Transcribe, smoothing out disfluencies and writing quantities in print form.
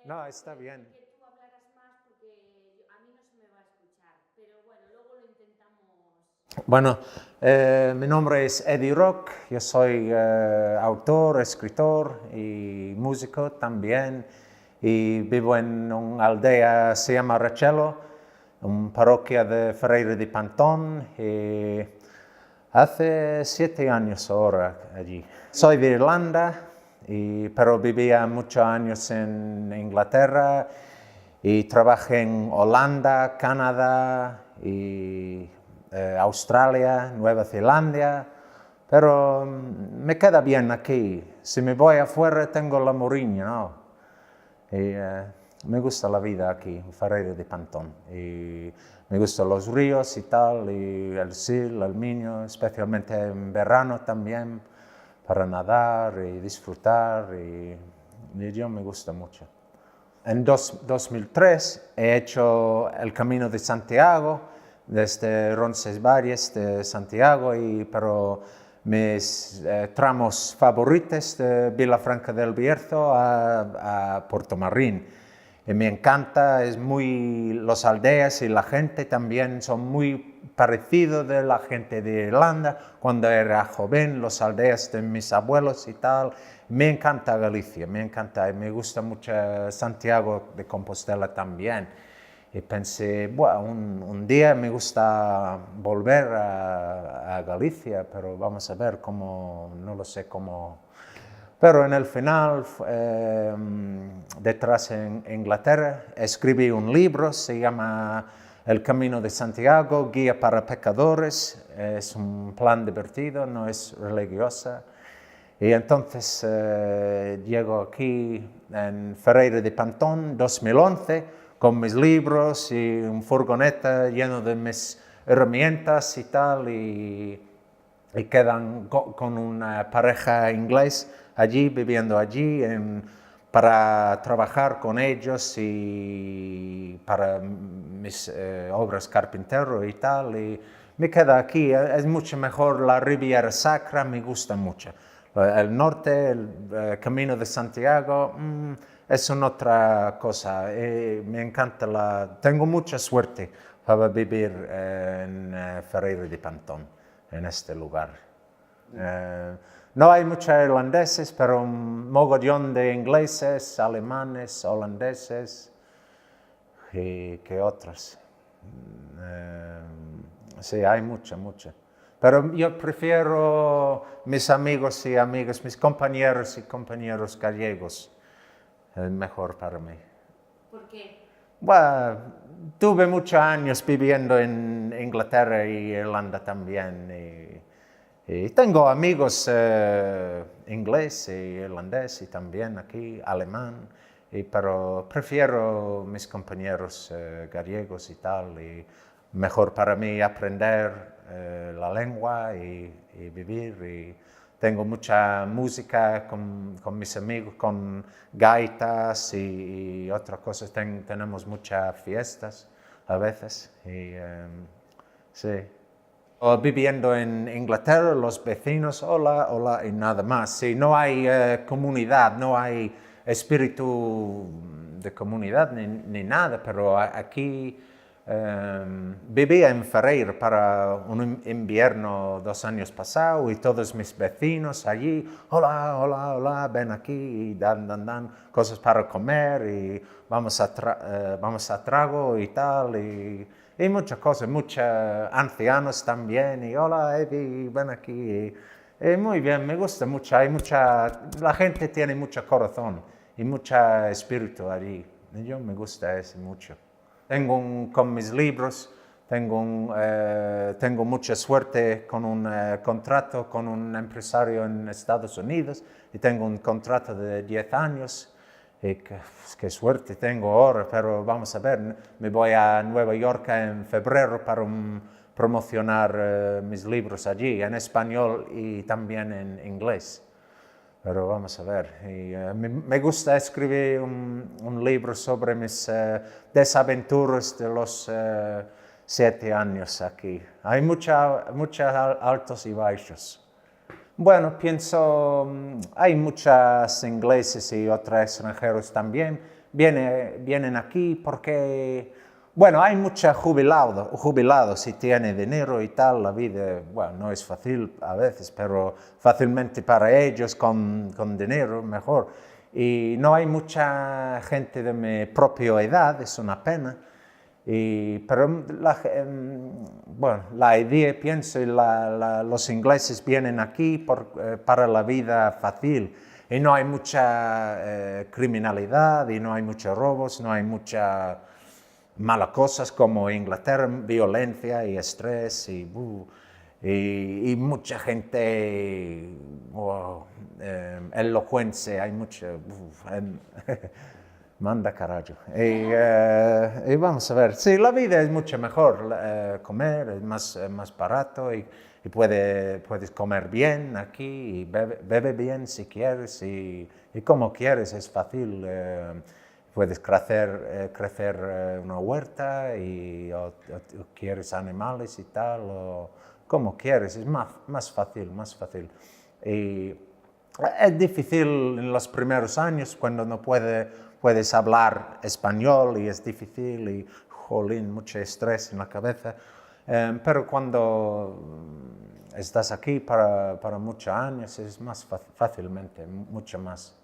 No, está bien. que tú hablaras más porque a mí no se me va a escuchar. Pero bueno, luego lo intentamos. Bueno, mi nombre es Eddie Rock, yo soy autor, escritor y músico también, y vivo en una aldea, se llama Recelo, una parroquia de Ferreira de Pantón, y hace 7 años ahora allí. Soy de Irlanda, pero vivía muchos años en Inglaterra y trabajé en Holanda, Canadá y Australia, Nueva Zelanda, pero me queda bien aquí. Si me voy afuera tengo la moriña, ¿no? Y, me gusta la vida aquí, en Ferreira de Pantón. Y me gustan los ríos y tal, y el Sil, el Miño, especialmente en verano también, para nadar y disfrutar. Y yo me gusta mucho. En 2003 he hecho el Camino de Santiago, desde Roncesvalles de Santiago, pero mis tramos favoritos de Vilafranca del Bierzo a Portomarín. Y me encanta, los aldeas y la gente también son muy parecidos de la gente de Irlanda. Cuando era joven, los aldeas de mis abuelos y tal. Me encanta Galicia, me encanta, y me gusta mucho Santiago de Compostela también. Y pensé, bueno, un día me gusta volver a Galicia, pero vamos a ver cómo, no lo sé cómo. Pero en el final, detrás en Inglaterra, escribí un libro, se llama El Camino de Santiago, Guía para Pecadores. Es un plan divertido, no es religiosa. Y entonces llego aquí en Ferreira de Pantón, 2011, con mis libros y un furgoneta lleno de mis herramientas y tal, y quedan con una pareja inglés allí, viviendo allí, para trabajar con ellos y para mis obras carpintero y tal. Y me queda aquí, es mucho mejor la Riviera Sacra, me gusta mucho. El norte, el Camino de Santiago, es una otra cosa. Me encanta tengo mucha suerte para vivir en Ferreira de Pantón, en este lugar. No hay muchos irlandeses, pero un mogollón de ingleses, alemanes, holandeses y que otros. Sí, hay mucho. Pero yo prefiero mis amigos y amigas, mis compañeros y compañeros gallegos, es mejor para mí. ¿Por qué? Bueno, tuve muchos años viviendo en Inglaterra y Irlanda también. Y tengo amigos inglés y irlandés y también aquí alemán, pero prefiero mis compañeros gallegos y tal. Y mejor para mí aprender la lengua y vivir. Y tengo mucha música con mis amigos, con gaitas y otras cosas. Tenemos muchas fiestas a veces. Sí. O viviendo en Inglaterra, los vecinos, hola, hola, y nada más. Si no hay comunidad, no hay espíritu de comunidad ni nada, pero aquí vivía en Ferreira para un invierno 2 años pasados y todos mis vecinos allí, hola, hola, hola, ven aquí y dan cosas para comer y vamos a trago y tal. Y muchas cosas, muchos ancianos también, y hola Eddie, ven aquí. Y muy bien, me gusta mucho, la gente tiene mucho corazón y mucho espíritu allí. Y yo me gusta eso mucho. Con mis libros, tengo mucha suerte con un contrato con un empresario en Estados Unidos y tengo un contrato de 10 años. Y qué suerte tengo ahora, pero vamos a ver, me voy a Nueva York en febrero para promocionar mis libros allí, en español y también en inglés. Pero vamos a ver, me gusta escribir un libro sobre mis desaventuras de los 7 años aquí. Hay muchos altos y bajos, Bueno, pienso, hay muchos ingleses y otros extranjeros también, vienen aquí porque, bueno, hay muchos jubilados y tienen dinero y tal, la vida, bueno, no es fácil a veces, pero fácilmente para ellos con dinero mejor. Y no hay mucha gente de mi propia edad, es una pena. Pero bueno, la idea, pienso, los ingleses vienen aquí para la vida fácil y no hay mucha criminalidad y no hay muchos robos, no hay muchas malas cosas como Inglaterra, violencia y estrés y mucha gente elocuencia, hay mucha... Manda carajo. Y vamos a ver, sí, la vida es mucho mejor, comer es más barato y puedes comer bien aquí y bebe bien si quieres y como quieres, es fácil. Puedes crecer una huerta o quieres animales y tal, o como quieres, es más fácil, más fácil. Y es difícil en los primeros años cuando no puedes hablar español y es difícil y, jolín, mucho estrés en la cabeza. Pero cuando estás aquí para muchos años es más fácilmente, mucho más.